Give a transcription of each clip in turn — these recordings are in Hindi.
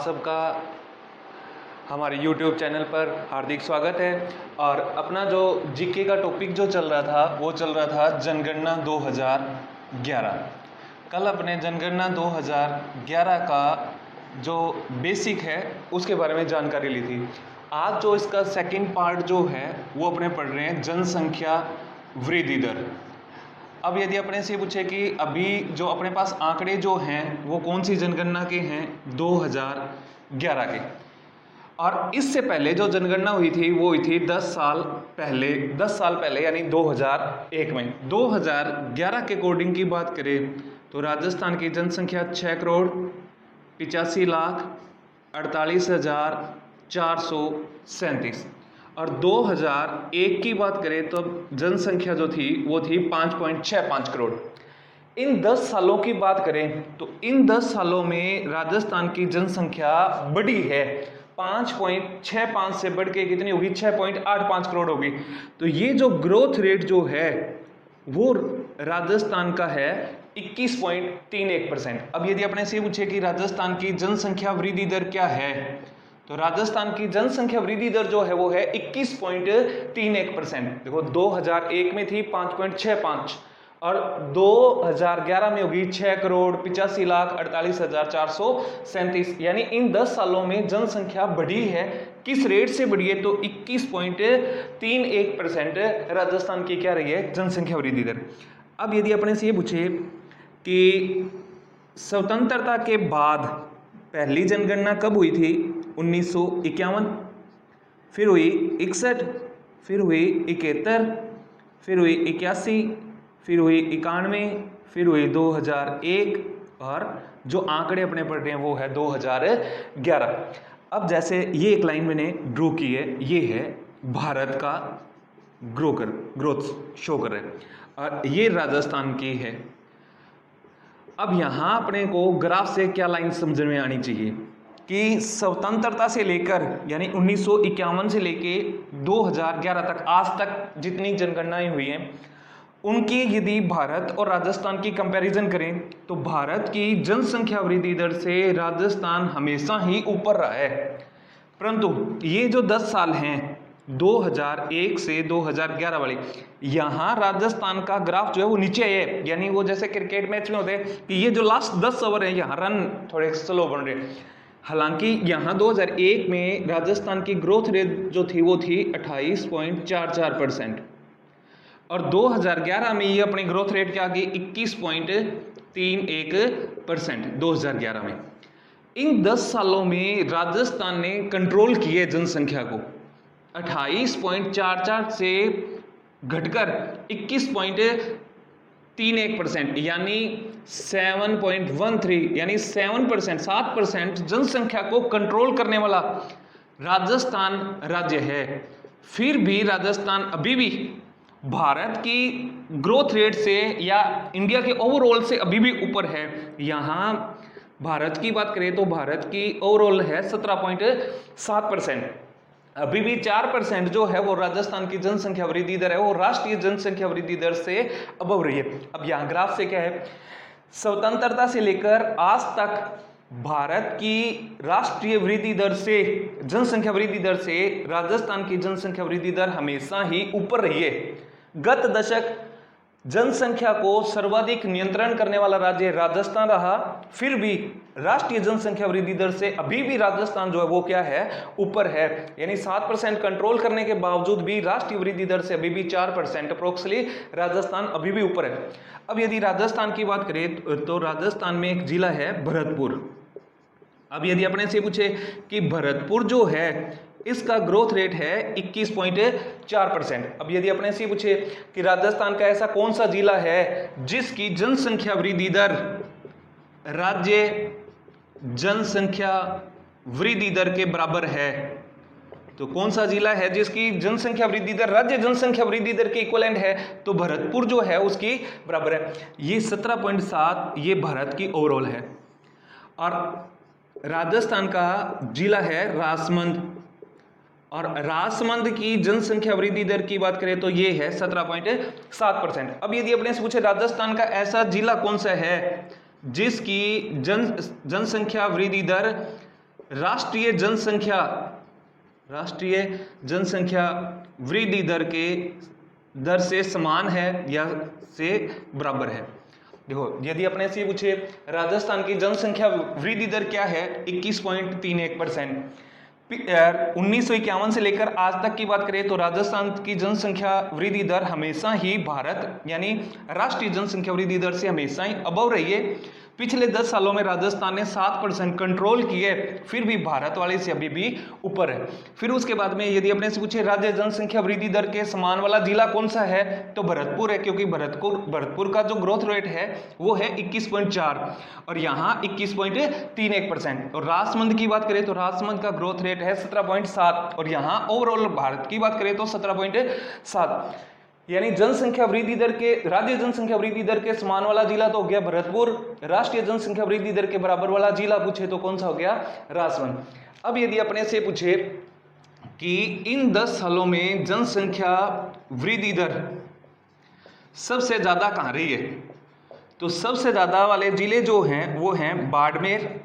सबका हमारे YouTube चैनल पर हार्दिक स्वागत है। और अपना जो जीके का टॉपिक जो चल रहा था वो चल रहा था जनगणना 2011। कल अपने जनगणना 2011 का जो बेसिक है उसके बारे में जानकारी ली थी। आज जो इसका सेकंड पार्ट जो है वो अपने पढ़ रहे हैं जनसंख्या वृद्धि दर। अब यदि अपने से पूछे कि अभी जो अपने पास आंकड़े जो हैं वो कौन सी जनगणना के हैं, 2011 के। और इससे पहले जो जनगणना हुई थी वो हुई थी 10 साल पहले यानी 2001 में। 2011 के अकॉर्डिंग की बात करें तो राजस्थान की जनसंख्या 6,85,48,437 और 2001 की बात करें तो जनसंख्या जो थी वो थी 5.65 करोड़। इन 10 सालों की बात करें तो इन 10 सालों में राजस्थान की जनसंख्या बढ़ी है। 5.65 से बढ़ के कितनी होगी, 6.85 करोड़ होगी। तो ये जो ग्रोथ रेट जो है वो राजस्थान का है 21.31%। अब यदि अपने से पूछे कि राजस्थान की जनसंख्या वृद्धि दर क्या है तो राजस्थान की जनसंख्या वृद्धि दर जो है वो है 21.31%। देखो 2001 में थी 5.65 और 2011 में होगी 6,85,48,437। यानी इन 10 सालों में जनसंख्या बढ़ी है। किस रेट से बढ़ी है तो 21.31% राजस्थान की क्या रही है जनसंख्या वृद्धि दर। अब यदि अपने से ये पूछे कि स्वतंत्रता के बाद पहली जनगणना कब हुई थी, 1951, फिर हुई 61, फिर हुई 71, फिर हुई 81, फिर हुई 91, फिर हुई 2001 और जो आंकड़े अपने पढ़ रहे हैं वो है 2011। अब जैसे ये एक लाइन मैंने ड्रॉ की है, ये है भारत का ग्रोथ शो कर रहे हैं और ये राजस्थान की है। अब यहाँ अपने को ग्राफ से क्या लाइन समझ में आनी चाहिए कि स्वतंत्रता से लेकर यानी 1951 से लेके 2011 तक आज तक जितनी जनगणनाएं हुई हैं उनकी यदि भारत और राजस्थान की कंपैरिजन करें तो भारत की जनसंख्या वृद्धि दर से राजस्थान हमेशा ही ऊपर रहा है। परंतु ये जो 10 साल हैं 2001 से 2011 वाले, यहाँ राजस्थान का ग्राफ जो है वो नीचे है। यानी वो जैसे क्रिकेट मैच में होते हैं कि ये जो लास्ट 10 ओवर है यहाँ रन थोड़े स्लो बन रहे। हालांकि यहाँ 2001 में राजस्थान की ग्रोथ रेट जो थी वो थी 28.44% और 2011 में ये अपनी ग्रोथ रेट क्या आ गई 21.31% 2011 में। इन 10 सालों में राजस्थान ने कंट्रोल किए जनसंख्या को 28.44 से घटकर 21.31% यानी 7.13 यानी 7% जनसंख्या को कंट्रोल करने वाला राजस्थान राज्य है। फिर भी राजस्थान अभी भी भारत की ग्रोथ रेट से या इंडिया के ओवरऑल से अभी भी ऊपर है। यहाँ भारत की बात करें तो भारत की ओवरऑल है 17.7%। अभी भी 4% जो है वो राजस्थान की जनसंख्या वृद्धि दर है वो राष्ट्रीय जनसंख्या वृद्धि दर से अबव रही है। अब यहाँ ग्राफ से क्या है, स्वतंत्रता से लेकर आज तक भारत की राष्ट्रीय वृद्धि दर से जनसंख्या वृद्धि दर से राजस्थान की जनसंख्या वृद्धि दर हमेशा ही ऊपर रही है। गत दशक जनसंख्या को सर्वाधिक नियंत्रण करने वाला राज्य राजस्थान रहा। फिर भी राष्ट्रीय जनसंख्या वृद्धि दर से अभी भी राजस्थान जो है वो क्या है ऊपर है। यानी 7% कंट्रोल करने के बावजूद भी राष्ट्रीय वृद्धि दर से अभी भी 4% अप्रोक्सिमेटली राजस्थान अभी भी ऊपर है। अब यदि राजस्थान की बात करें तो राजस्थान में एक जिला है भरतपुर। अब यदि अपने से पूछे कि भरतपुर जो है इसका ग्रोथ रेट है 21.4%। अब यदि अपने से पूछे कि राजस्थान का ऐसा कौन सा जिला है जिसकी जनसंख्या वृद्धि दर राज्य जनसंख्या वृद्धि दर के बराबर है, तो कौन सा जिला है जिसकी जनसंख्या वृद्धि दर राज्य जनसंख्या वृद्धि दर के इक्विवेलेंट है, तो भरतपुर जो है उसकी बराबर है। ये 17.7 ये भारत की ओवरऑल है। और राजस्थान का जिला है राजसमंद और राजसमंद की जनसंख्या वृद्धि दर की बात करें तो ये है 17.7%। अब यदि अपने से पूछे राजस्थान का ऐसा जिला कौन सा है जिसकी जनसंख्या वृद्धि दर राष्ट्रीय जनसंख्या वृद्धि दर से समान है या से बराबर है। देखो यदि अपने से पूछे राजस्थान की जनसंख्या वृद्धि दर क्या है, 21.31%। 1951 से लेकर आज तक की बात करें तो राजस्थान की जनसंख्या वृद्धि दर हमेशा ही भारत यानी राष्ट्रीय जनसंख्या वृद्धि दर से हमेशा ही अबव रही है। पिछले 10 सालों में राजस्थान ने 7% कंट्रोल किए, फिर भी भारत वाले से अभी भी ऊपर है। फिर उसके बाद में यदि अपने से पूछे राज्य जनसंख्या वृद्धि दर के समान वाला जिला कौन सा है, तो भरतपुर है, क्योंकि भरतपुर का जो ग्रोथ रेट है वो है 21.4 और यहाँ 21.31%। और राजसमंद की बात करें तो राजसमंद का ग्रोथ रेट है 17.7 और यहाँ ओवरऑल भारत की बात करें तो 17.7। यानी जनसंख्या वृद्धि दर के राज्य जनसंख्या वृद्धि दर के समान वाला जिला तो हो गया भरतपुर, राष्ट्रीय जनसंख्या वृद्धि दर के बराबर वाला जिला पूछे तो कौन सा हो गया, राजसमंद। अब यदि अपने से पूछे कि इन 10 सालों में जनसंख्या वृद्धि दर सबसे ज्यादा कहां रही है, तो सबसे ज्यादा वाले जिले जो हैं वो हैं बाड़मेर,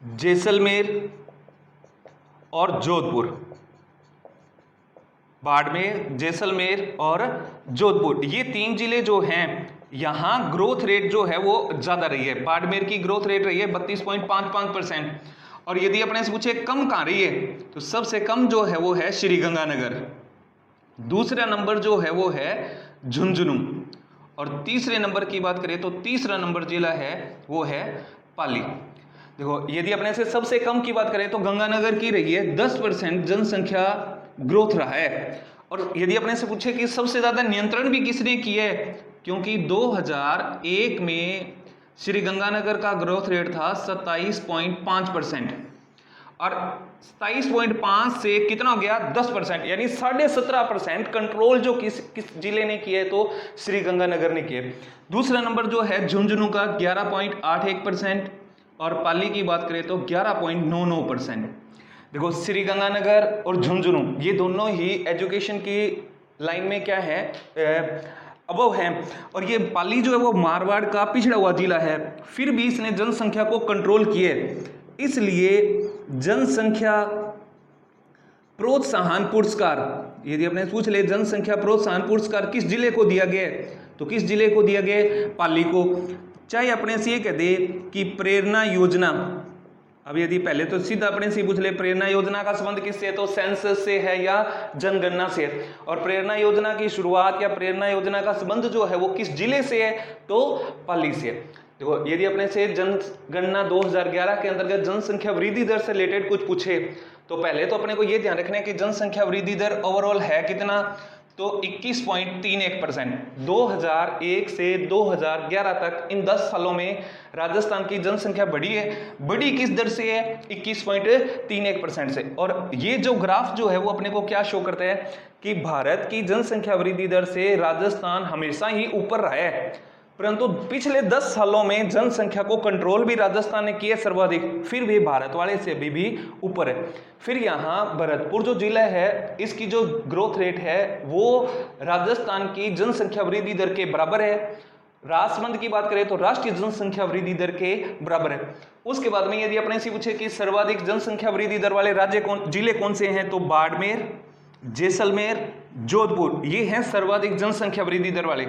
जैसलमेर और जोधपुर। बाड़मेर, जैसलमेर और जोधपुर, ये 3 जिले जो हैं यहाँ ग्रोथ रेट जो है वो ज़्यादा रही है। बाड़मेर की ग्रोथ रेट रही है 32.55% और यदि अपने से पूछे कम कहाँ रही है, तो सबसे कम जो है वो है श्रीगंगानगर, दूसरा नंबर जो है वो है झुंझुनू और तीसरे नंबर की बात करें तो तीसरा नंबर जिला है वो है पाली। देखो यदि अपने से सबसे कम की बात करें तो गंगानगर की रही है, 10% जनसंख्या ग्रोथ रहा है। और यदि अपने से पूछे कि सबसे ज्यादा नियंत्रण भी किसने किया है, क्योंकि 2001 में श्रीगंगानगर का ग्रोथ रेट था 27.5% और 27.5 से कितना हो गया 10%, यानी 17.5% कंट्रोल जो किस जिले ने किया है तो श्रीगंगानगर ने किया। दूसरा नंबर जो है झुंझुनू का 11.81% और पाली की बात करें तो 11.99%। देखो श्रीगंगानगर और झुंझुनू ये दोनों ही एजुकेशन की लाइन में क्या है, अबव है। और ये पाली जो है वो मारवाड़ का पिछड़ा हुआ जिला है, फिर भी इसने जनसंख्या को कंट्रोल किए, इसलिए जनसंख्या प्रोत्साहन पुरस्कार, यदि अपने पूछ ले जनसंख्या प्रोत्साहन पुरस्कार किस जिले को दिया गया, तो किस जिले को दिया गया, पाली को। चाहे अपने से ये कह दे कि प्रेरणा योजना, अब यदि पहले तो सीधा अपने से पूछ ले प्रेरणा योजना का संबंध किससे है, तो सेंसस से है या जनगणना से है, और प्रेरणा योजना की शुरुआत या प्रेरणा योजना का संबंध जो है वो किस जिले से है, तो पाली से है। देखो यदि अपने से जनगणना 2011 के अंतर्गत जनसंख्या वृद्धि दर से रिलेटेड कुछ पूछे तो पहले तो अपने को ये ध्यान रखना है कि जनसंख्या वृद्धि दर ओवरऑल है कितना, तो 21.31%। 2001 से 2011 तक इन 10 सालों में राजस्थान की जनसंख्या बढ़ी है, बढ़ी किस दर से है, 21.31% से। और ये जो ग्राफ जो है वो अपने को क्या शो करता है कि भारत की जनसंख्या वृद्धि दर से राजस्थान हमेशा ही ऊपर रहा है, परंतु पिछले 10 सालों में जनसंख्या को कंट्रोल भी राजस्थान ने किया सर्वाधिक, फिर भी भारत वाले से भी ऊपर है। फिर यहाँ भरतपुर जो जिला है इसकी जो ग्रोथ रेट है वो राजस्थान की जनसंख्या वृद्धि दर के बराबर है। राजसमंद की बात करें तो राष्ट्रीय जनसंख्या वृद्धि दर के बराबर है। उसके बाद में यदि अपने से पूछे कि सर्वाधिक जनसंख्या वृद्धि दर वाले जिले कौन से हैं, तो बाड़मेर, जैसलमेर, जोधपुर, ये हैं सर्वाधिक जनसंख्या वृद्धि दर वाले।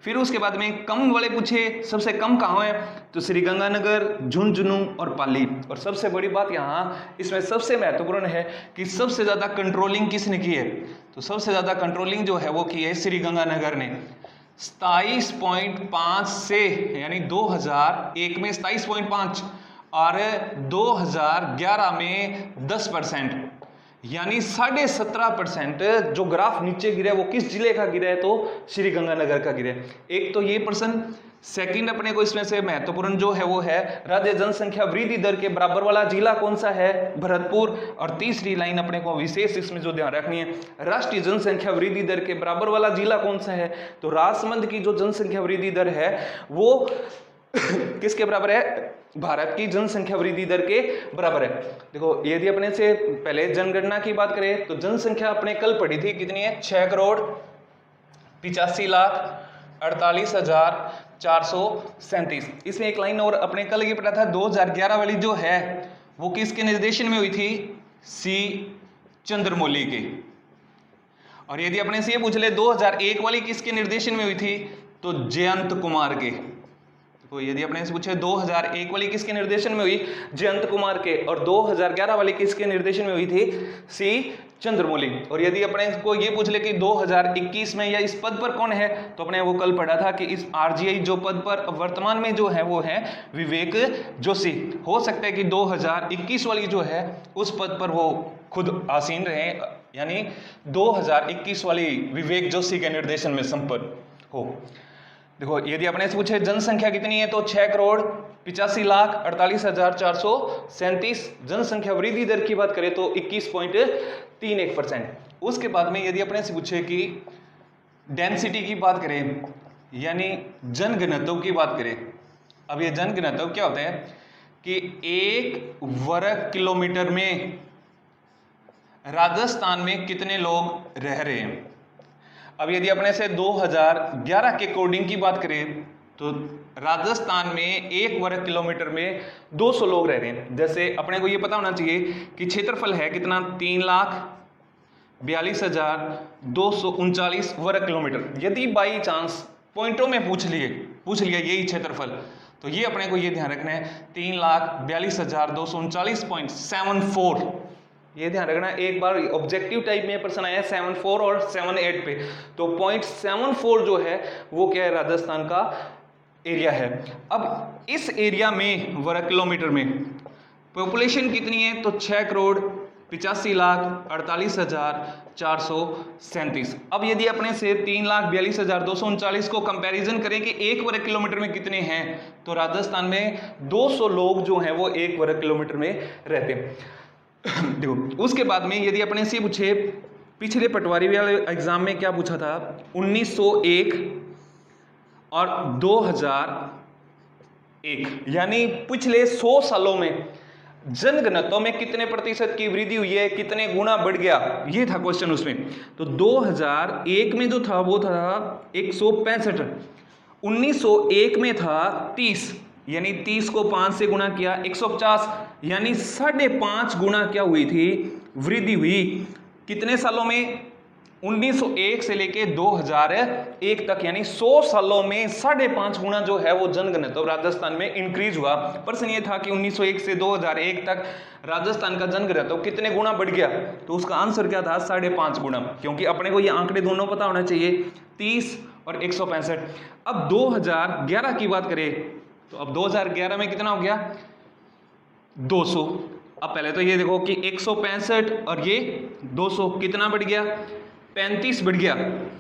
फिर उसके बाद में कम वाले पूछे सबसे कम कहाँ है, तो श्रीगंगानगर, झुंझुनू और पाली। और सबसे बड़ी बात यहाँ इसमें सबसे महत्वपूर्ण है कि सबसे ज्यादा कंट्रोलिंग किसने की है, तो सबसे ज्यादा कंट्रोलिंग जो है वो की है श्रीगंगानगर ने 27.5 से, यानी 2001 में 27.5 और 2011 में 10%, यानी 17.5% जो ग्राफ नीचे गिरा है वो किस जिले का गिरा है, तो श्रीगंगानगर का गिरा है। एक तो ये पर्सन, सेकंड अपने को इसमें से महत्वपूर्ण जो है वो है राज्य जनसंख्या वृद्धि दर के बराबर वाला जिला कौन सा है, भरतपुर। और तीसरी लाइन अपने को विशेष इसमें जो ध्यान रखनी है, राष्ट्रीय जनसंख्या वृद्धि दर के बराबर वाला जिला कौन सा है, तो राजसमंद की जो जनसंख्या वृद्धि दर है वो किसके बराबर है, भारत की जनसंख्या वृद्धि दर के बराबर है। देखो यदि अपने से पहले जनगणना की बात करें तो जनसंख्या अपने कल पढ़ी थी कितनी है, 6,85,48,437। इसमें एक लाइन और अपने कल ये पढ़ा था 2011 वाली जो है वो किसके निर्देशन में हुई थी? सी चंद्रमौली के। और यदि अपने से ये पूछ ले 2001 वाली किसके निर्देशन में हुई थी? तो जयंत कुमार के। तो यदि अपने से पूछे 2001 वाली किसके निर्देशन में हुई? जयंत कुमार के। और 2011 वाली किसके निर्देशन में हुई थी? सी चंद्रमौली। और यदि अपने को ये पूछ ले कि 2021 में या इस पद पर कौन है, तो अपने वो कल पढ़ा था कि इस आरजीआई जो पद पर वर्तमान में जो है वो है विवेक जोशी। हो सकता है कि 2021 वाली जो है उस पद पर वो खुद आसीन रहे, यानी 2021 वाली विवेक जोशी के निर्देशन में संपन्न हो। देखो यदि अपने से पूछे जनसंख्या कितनी है, तो 6,85,48,437। जनसंख्या वृद्धि दर की बात करें तो 21.31%। उसके बाद में यदि अपने से पूछे कि डेंसिटी की बात करें, यानी जनघनत्व की बात करें। अब ये जनघनत्व क्या होता है कि 1 वर्ग किलोमीटर में राजस्थान में कितने लोग रह रहे हैं। अब यदि अपने से 2011 के अकॉर्डिंग की बात करें तो राजस्थान में 1 वर्ग किलोमीटर में 200 लोग रह रहे हैं। जैसे अपने को ये पता होना चाहिए कि क्षेत्रफल है कितना? 3,42,239 वर्ग किलोमीटर। यदि बाई चांस पॉइंटों में पूछ लिया यही क्षेत्रफल, तो ये अपने को ये ध्यान रखना है 3,42,239.74। ये ध्यान रखना, एक बार ऑब्जेक्टिव टाइप में प्रश्न आया 74 और 78 पे, तो 0.74 जो है वो क्या है? राजस्थान का एरिया है। अब इस एरिया में वर्ग किलोमीटर में पॉपुलेशन कितनी है? तो 6,85,48,437। अब यदि अपने से 3,42,239 को कंपैरिजन करें कि 1 वर्ग किलोमीटर में कितने हैं, तो राजस्थान में 200 लोग जो हैं वो 1 वर्ग किलोमीटर में रहते हैं। देखो उसके बाद में यदि अपने से पूछे पिछले पटवारी वाले एग्जाम में क्या पूछा था? 1901 और 2001, यानी पिछले 100 सालों में जनघनत्व में कितने प्रतिशत की वृद्धि हुई है, कितने गुना बढ़ गया, ये था क्वेश्चन उसमें। तो 2001 में जो था वो था 165, 1901 में था 30, यानी 30 को 5 से गुणा किया 150, यानी 5.5 गुना क्या हुई थी? वृद्धि हुई। कितने सालों में? 1901 से लेके 2001 तक, यानी 100 सालों में 5.5 गुना जो है वो जनघनत्व राजस्थान में इंक्रीज हुआ। प्रश्न ये था कि 1901 से 2001 तक राजस्थान का जनघनत्व कितने गुना बढ़ गया, तो उसका आंसर क्या था? 5.5 गुना। क्योंकि अपने को ये आंकड़े दोनों पता होना चाहिए, 30 और 165। अब 2011 की बात करें तो अब 2011 में कितना हो गया? 200। अब पहले तो ये देखो कि 165 और ये 200 कितना बढ़ गया? 35 बढ़ गया।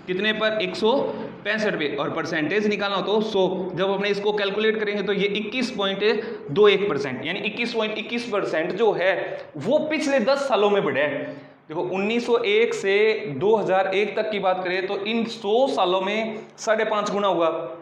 कितने पर? 165 पे। और परसेंटेज निकालना हो तो 100। जब अपने इसको कैलकुलेट करेंगे तो ये 21.21%, यानी 21.21% जो है वो पिछले 10 सालों में बढ़ा है। देखो 1901 से 2001 तक की बात करें तो इन 100 सालों में 5.5 गुना हुआ।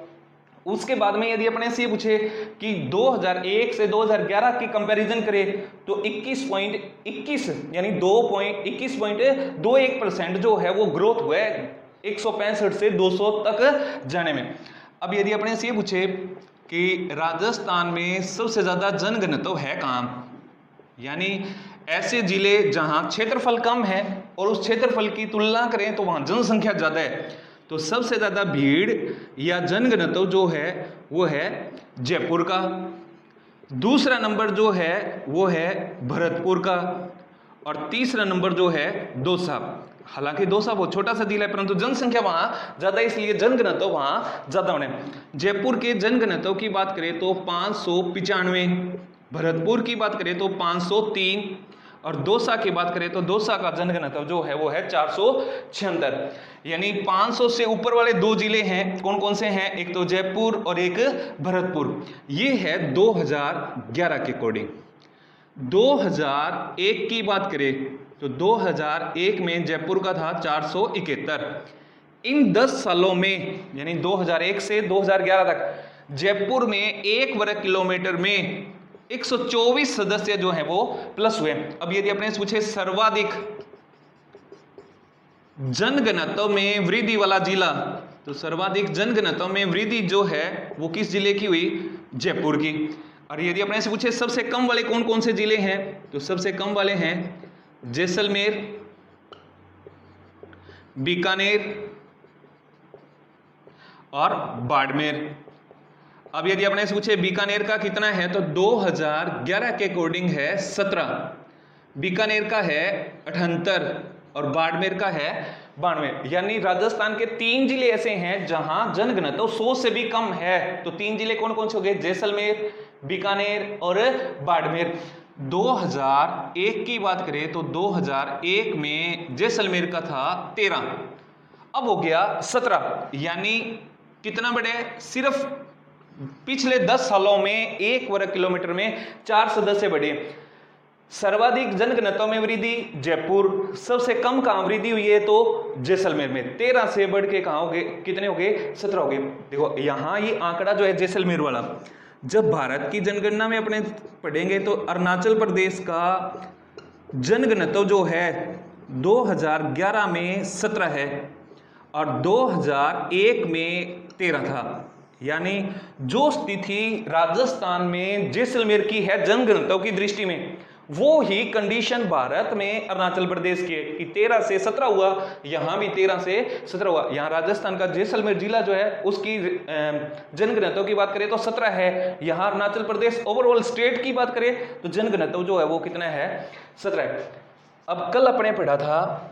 उसके बाद में यदि अपने से ये पूछे कि 2001 से 2011 की कंपैरिजन करें तो 21.21 यानी 21.21% जो है वो ग्रोथ हुआ है 165 से 200 तक जाने में। अब यदि अपने से ये पूछे कि राजस्थान में सबसे ज्यादा जनघनत्व है कहाँ, यानी ऐसे जिले जहां क्षेत्रफल कम है और उस क्षेत्रफल की तुलना करें तो वहां जनसंख्या ज्यादा है, तो सबसे ज्यादा भीड़ या जनघनत्व जो है वो है जयपुर का। दूसरा नंबर जो है वो है भरतपुर का, और तीसरा नंबर जो है दौसा। हालांकि दौसा बहुत छोटा सा जिला है परंतु जनसंख्या वहां ज्यादा, इसलिए जनघनत्व वहां ज्यादा होने। जयपुर के जनघनत्व की बात करें तो 595, भरतपुर की बात करें तो 503, और दौसा की बात करें तो दौसा का जनघनत्व जो है वो है 476। यानी 500 से ऊपर वाले दो जिले हैं, कौन कौन से हैं? एक तो जयपुर और एक भरतपुर। ये है 2011 के अकॉर्डिंग। 2001 की बात करें तो 2001 में जयपुर का था 471। इन 10 सालों में यानी 2001 से 2011 तक जयपुर में 1 वर्ग किलोमीटर में 124 सदस्य जो हैं वो प्लस हुए। अब यदि अपने पूछे सर्वाधिक जनघनत्व में वृद्धि वाला जिला, तो सर्वाधिक जनघनत्व में वृद्धि जो है वो किस जिले की हुई? जयपुर की। और यदि अपने से पूछे सबसे कम वाले कौन कौन से जिले हैं, तो सबसे कम वाले हैं जैसलमेर, बीकानेर और बाड़मेर। अब यदि अपने से पूछे बीकानेर का कितना है, तो 2011 के अकॉर्डिंग है 17, बीकानेर का है 78 और बाड़मेर का है 92। यानी राजस्थान के 3 जिले ऐसे हैं जहां जनघनत्व 100 से भी कम है। तो 3 जिले कौन कौन से हो गए, जैसलमेर, बीकानेर और बाड़मेर। 2001 की बात करें तो 2001 में जैसलमेर का था 13, अब हो गया 17। यानी कितना बढ़े, सिर्फ पिछले 10 सालों में 1 वर्ग किलोमीटर में 4 सदस्य बढ़े। सर्वाधिक जनघनत्व में वृद्धि जयपुर, सबसे कम कहां वृद्धि हुई है, तो जैसलमेर में 13 से बढ़ के कहां हो गए, कितने हो गए, 17 हो गए। देखो यहां ये आंकड़ा जो है जैसलमेर वाला, जब भारत की जनगणना में अपने पढ़ेंगे तो अरुणाचल प्रदेश का जनघनत्व जो है 2011 में 17 है और 2001 में 13 था। यानी जो स्थिति राजस्थान में जैसलमेर की है जनघनत्व की दृष्टि में, वो ही कंडीशन भारत में अरुणाचल प्रदेश की है कि 13 से 17 हुआ, यहां भी 13 से 17 हुआ। यहां राजस्थान का जैसलमेर जिला जो है उसकी जनघनत्व की बात करें तो 17 है। यहां अरुणाचल प्रदेश ओवरऑल स्टेट की बात करें तो जनघनत्व जो है वो कितना है, 17 है। अब कल अपने पढ़ा था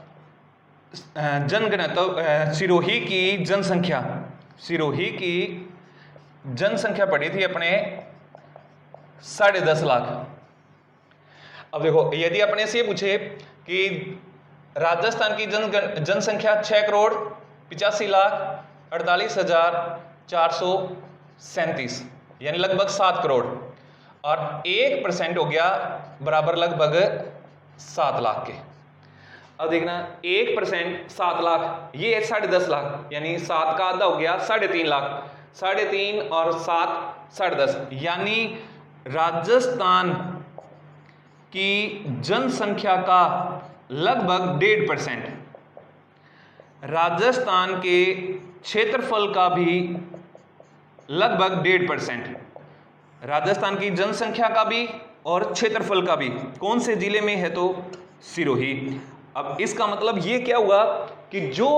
जनघनत्व, सिरोही की जनसंख्या, सिरोही की जनसंख्या पढ़ी थी अपने 10.5 लाख। अब देखो यदि अपने से पूछे कि राजस्थान की जनसंख्या 6,48,48,437, यानी लगभग 7 करोड़, और 1% हो गया बराबर लगभग 7 लाख के। अब देखना 1% 7 लाख, ये है 10.5 लाख, यानी 7 का आधा हो गया 3.5 लाख, 3.5 और 7 10.5, यानी राजस्थान की जनसंख्या का लगभग 1.5%, राजस्थान के क्षेत्रफल का भी लगभग 1.5%, राजस्थान की जनसंख्या का भी और क्षेत्रफल का भी कौन से जिले में है, तो सिरोही। अब इसका मतलब ये क्या हुआ कि जो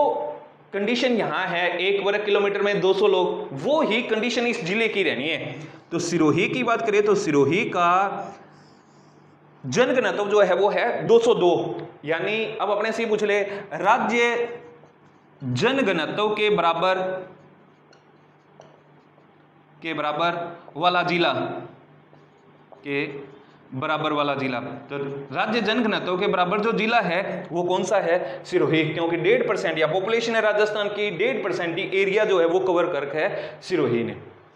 कंडीशन यहां है 1 वर्ग किलोमीटर में 200 लोग, वो ही कंडीशन इस जिले की रहनी है। तो सिरोही की बात करें तो सिरोही का जनघनत्व जो है वो है 202। यानी अब अपने से पूछ ले, राज्य जनघनत्व के बराबर वाला जिला, के बराबर वाला जिला, तो राज्य जनघनत्व के बराबर जो जिला है वो कौन सा है, सिरोही। क्योंकि 1.5% या पॉपुलेशन है राजस्थान की 1.5% एरिया जो है वो कवर कर है सिरोही ने।